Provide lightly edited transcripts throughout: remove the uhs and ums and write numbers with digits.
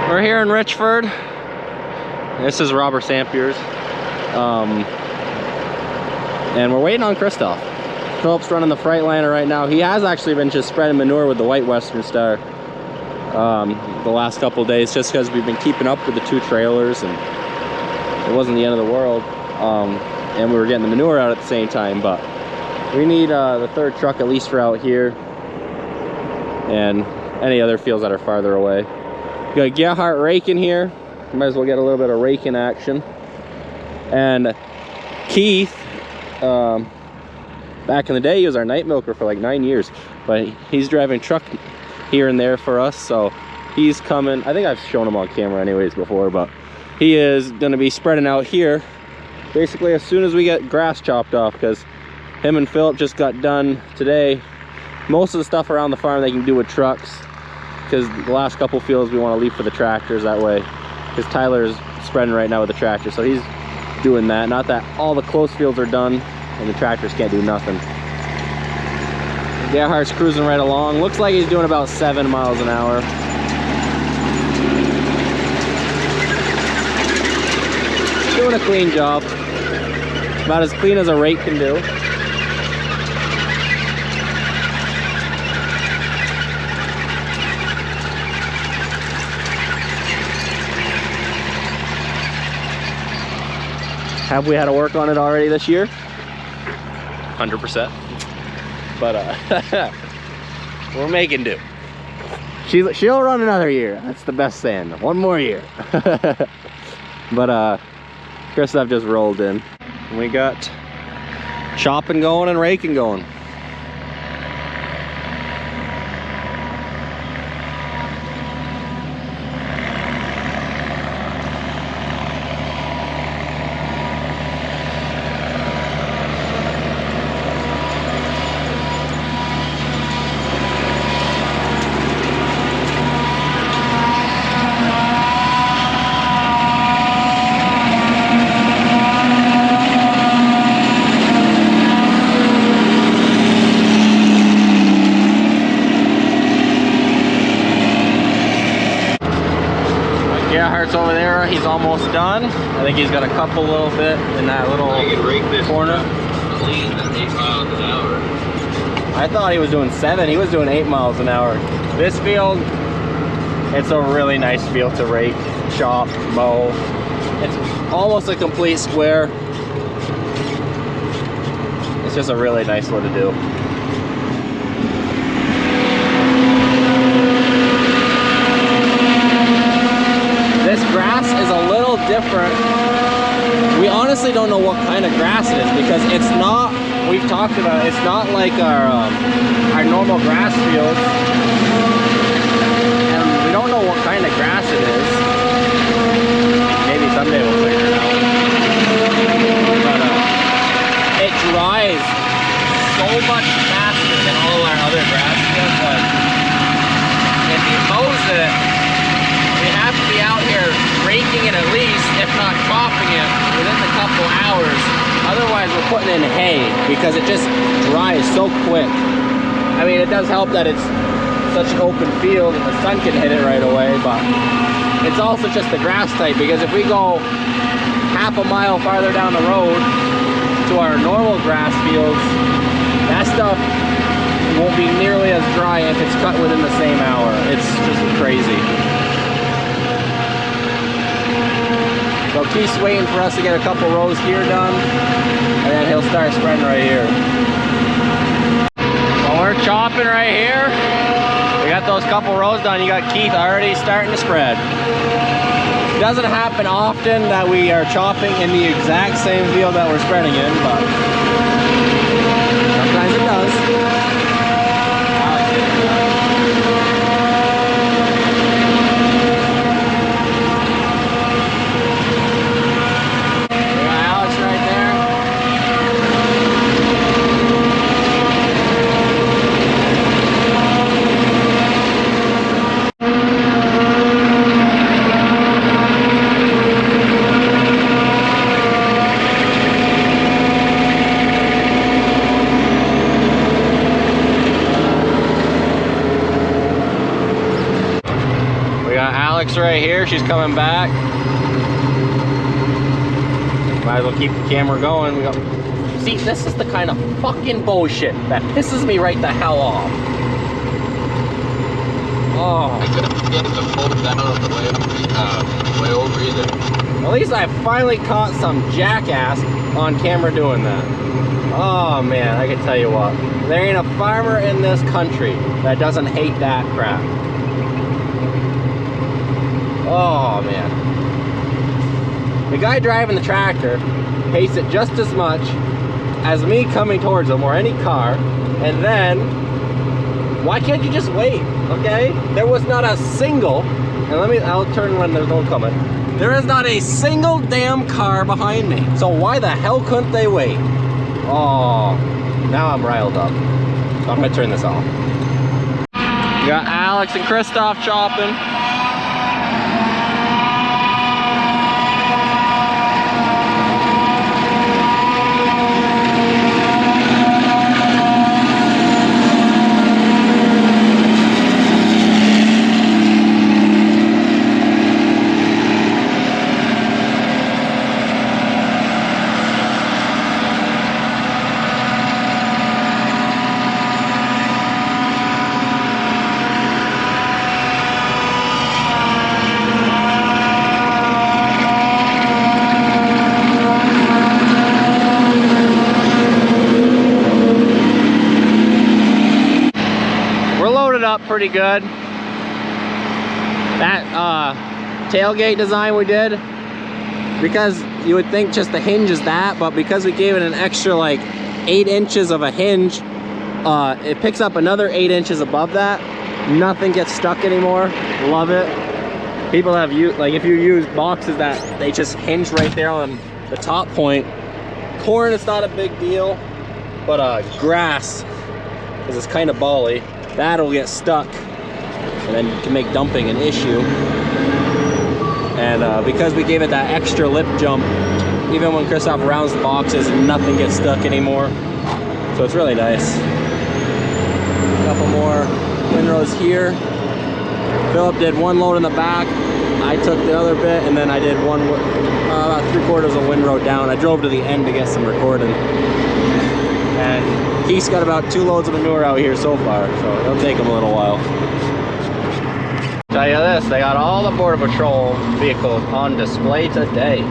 We're here in Richford. This is Robert Sampier's. And we're waiting on Christoph. Philip's running the Freightliner right now. He has actually been just spreading manure with the white Western Star the last couple of days, just because we've been keeping up with the 2 trailers, and it wasn't the end of the world. And we were getting the manure out at the same time, but we need the 3rd truck at least for out here and any other fields that are farther away. We got Gerhard Raking here. Might as well get a little bit of raking action. And Keith, back in the day, he was our night milker for like 9 years, but he's driving truck here and there for us, so he's coming. I think I've shown him on camera anyways before, but he is going to be spreading out here basically as soon as we get grass chopped off, because him and Philip just got done today. Most of the stuff around the farm they can do with trucks, because the last couple fields we want to leave for the tractors that way, because Tyler's spreading right now with the tractor, so he's doing that. Not that all the close fields are done and the tractors can't do nothing. Gerhard's cruising right along. Looks like he's doing about 7 miles an hour. Doing a clean job. About as clean as a rake can do. Have we had to work on it already this year? 100%. But we're making do. She'll run another year. That's the best saying. 1 more year. But Christoph just rolled in. We got chopping going and raking going. Gerhard's over there, he's almost done. I think he's got a couple little bit in that little corner. Clean at 8 miles an hour. I thought he was doing 7, he was doing 8 miles an hour. This field, it's a really nice field to rake, chop, mow. It's almost a complete square. It's just a really nice one to do. This grass is a little different. We honestly don't know what kind of grass it is, because it's not, we've talked about it, it's not like our normal grass fields. And we don't know what kind of grass it is. Maybe someday we'll figure it out. But it dries so much faster than all our other grass fields. Like, if he mows it, we have to be out here raking it at least, if not chopping it, within a couple hours. Otherwise, we're putting in hay, because it just dries so quick. I mean, it does help that it's such an open field and the sun can hit it right away, but it's also just the grass type, because if we go half a mile farther down the road to our normal grass fields, that stuff won't be nearly as dry if it's cut within the same hour. It's just crazy. So Keith's waiting for us to get a couple rows here done, and then he'll start spreading right here. So we're chopping right here. We got those couple rows done. You got Keith already starting to spread. It doesn't happen often that we are chopping in the exact same field that we're spreading in, but sometimes it does. We got Alex right here. She's coming back. Might as well keep the camera going. We got... See, this is the kind of fucking bullshit that pisses me right the hell off. Oh. I couldn't get to pull it down on the way over either. At least I finally caught some jackass on camera doing that. Oh man, I can tell you what. There ain't a farmer in this country that doesn't hate that crap. Oh man. The guy driving the tractor hates it just as much as me coming towards him or any car. And then, why can't you just wait, okay? There was not a single, and I'll turn when there's no coming. There is not a single damn car behind me. So why the hell couldn't they wait? Oh, now I'm riled up. So I'm gonna turn this off. We got Alex and Christoph chopping. Up pretty good. That tailgate design we did, because you would think just the hinge is that, but because we gave it an extra like 8 inches of a hinge, it picks up another 8 inches above that. Nothing gets stuck anymore. Love it. People have used, like if you use boxes that they just hinge right there on the top point. Corn is not a big deal, but grass, because it's kind of bally, that'll get stuck, and then you can make dumping an issue. And because we gave it that extra lip jump, even when Christoph rounds the boxes, nothing gets stuck anymore. So it's really nice. A couple more windrows here. Philip did one load in the back. I took the other bit, and then I did one, about 3/4 of windrow down. I drove to the end to get some recording. And Keith's got about 2 loads of manure out here so far, so it'll take him a little while. Tell you this, they got all the Border Patrol vehicles on display today.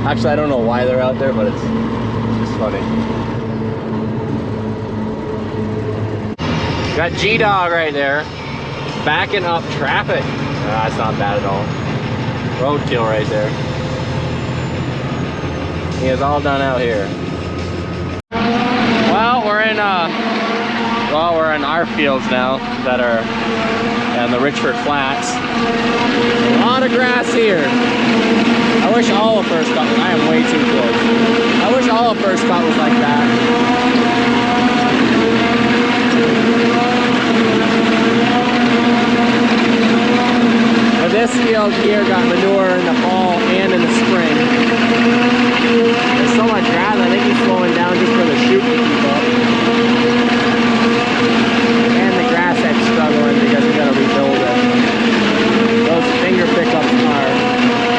Actually, I don't know why they're out there, but it's just funny. Got G-Dog right there, backing up traffic. That's not bad at all. Roadkill right there. He is all done out here. Well, we're in our fields now that are in the Richford Flats. A lot of grass here. I wish all of First Cut, I am way too close. I wish all of First Cut was like that. But this field here got manure in the fall and in the spring. There's so much grass, I think he's slowing down just for the shoot to keep up. And the grass head's struggling because we gotta rebuild it. Those finger pickups are,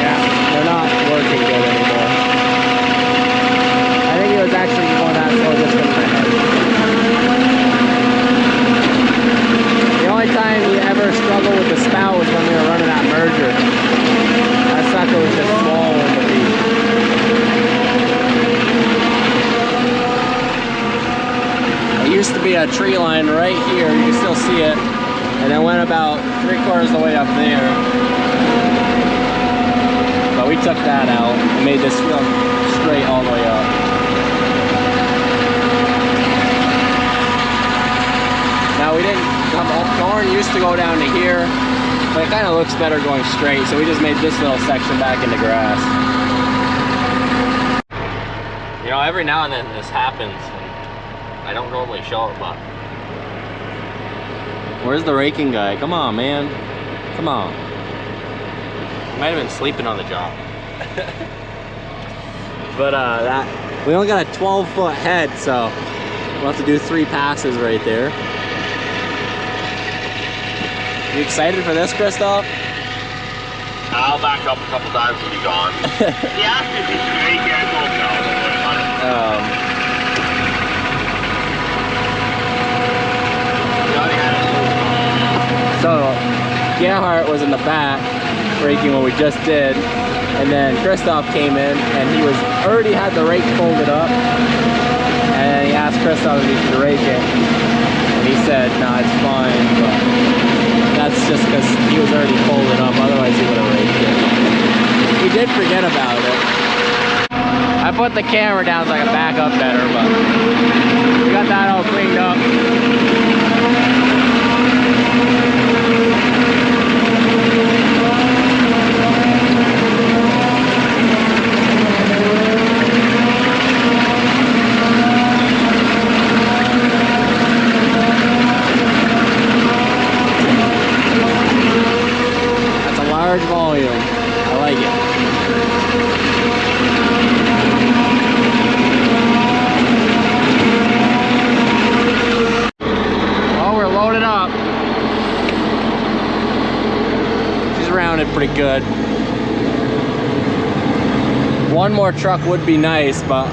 yeah, they're not working good anymore. I think it was actually going that slow just in my head. The only time we ever struggled with the spout was when we were running that merger. That sucker was just small in the beat. There used to be a tree line right here, you can still see it, and it went about 3/4 of the way up there. But we took that out and made this field straight all the way up. Now we didn't, corn used to go down to here, but it kind of looks better going straight, so we just made this little section back into grass. You know, every now and then this happens. I don't normally show it, but where's the raking guy? Come on, man. Come on. Might have been sleeping on the job. But we only got a 12-foot head, so we'll have to do 3 passes right there. You excited for this, Christoph? I'll back up a couple times and be gone. Yeah, if it's straight, I told no, don't worry about it. So, Gerhard was in the back, raking what we just did, and then Christoph came in, and he was already had the rake folded up, and he asked Christoph if he could rake it, and he said, "Nah, it's fine," but that's just because he was already folded up, otherwise he would have raked it. He did forget about it. I put the camera down so I can back up better, but we got that all cleaned up. Large volume. I like it. Well, we're loaded up. She's rounded pretty good. One more truck would be nice, but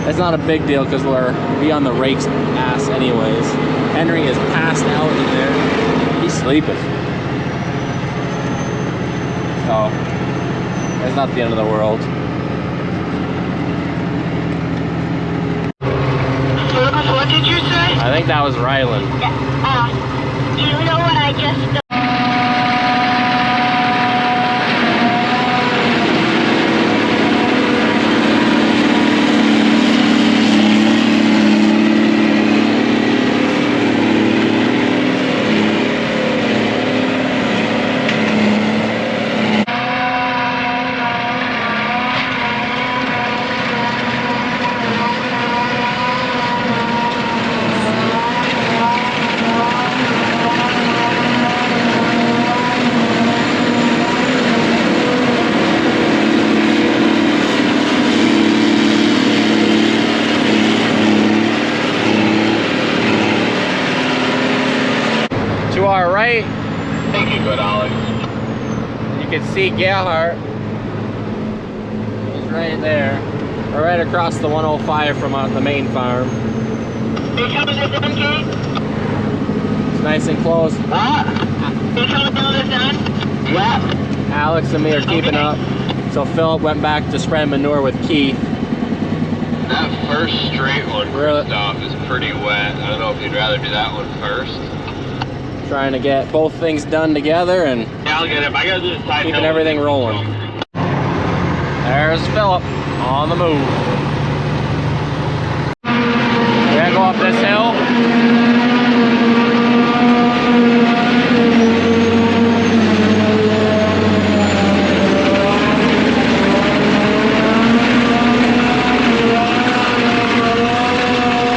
it's not a big deal because we'll be on the rake's ass anyways. Henry is passed out in there. He's sleeping. So, it's not the end of the world. What did you say? I think that was Ryland. Do you know what I just... To our right, Thank you, good Alex. you can see Gerhard. He's right there. We're right across the 105 from the main farm. They coming to done, Kate? It's nice and close. What? They coming down this done? Yeah. Alex and me are keeping up. So Philip went back to spread manure with Keith. That first straight one, Really? Christoph, is pretty wet. I don't know if you'd rather do that one first. Trying to get both things done together and Yeah, I'll get it. I gotta do the side keeping hill. everything rolling. There's Philip on the move. We're gonna go up this hill.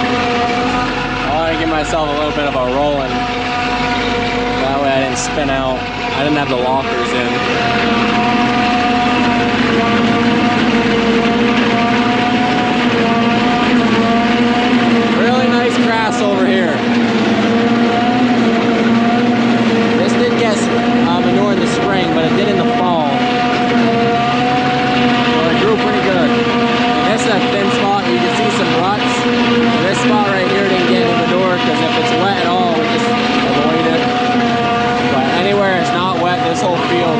I want to give myself a little bit of a rolling. That way I didn't spin out. I didn't have the lockers in. Really nice grass over here. This didn't get manure in the spring, but it did in the fall. So it grew pretty good. And this is a thin spot. You can see some ruts. And this spot right here didn't get any manure because if it's wet at all, we just avoid it. But anywhere it's not wet, this whole field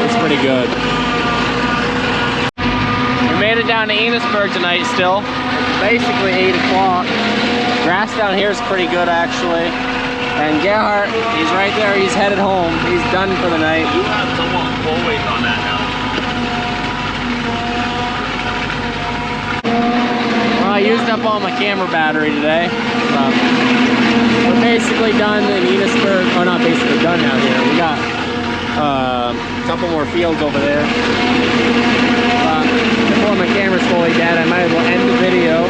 is pretty good. We made it down to Enosburg tonight still. It's basically 8 o'clock. Grass down here is pretty good actually. And Gerhard, he's right there, he's headed home. He's done for the night. You have somewhat full weight on that now. Well, I used up all my camera battery today. We're basically done in Enosburg. Oh, not basically done out here. We got a couple more fields over there. Before my camera's fully dead, I might as well end the video.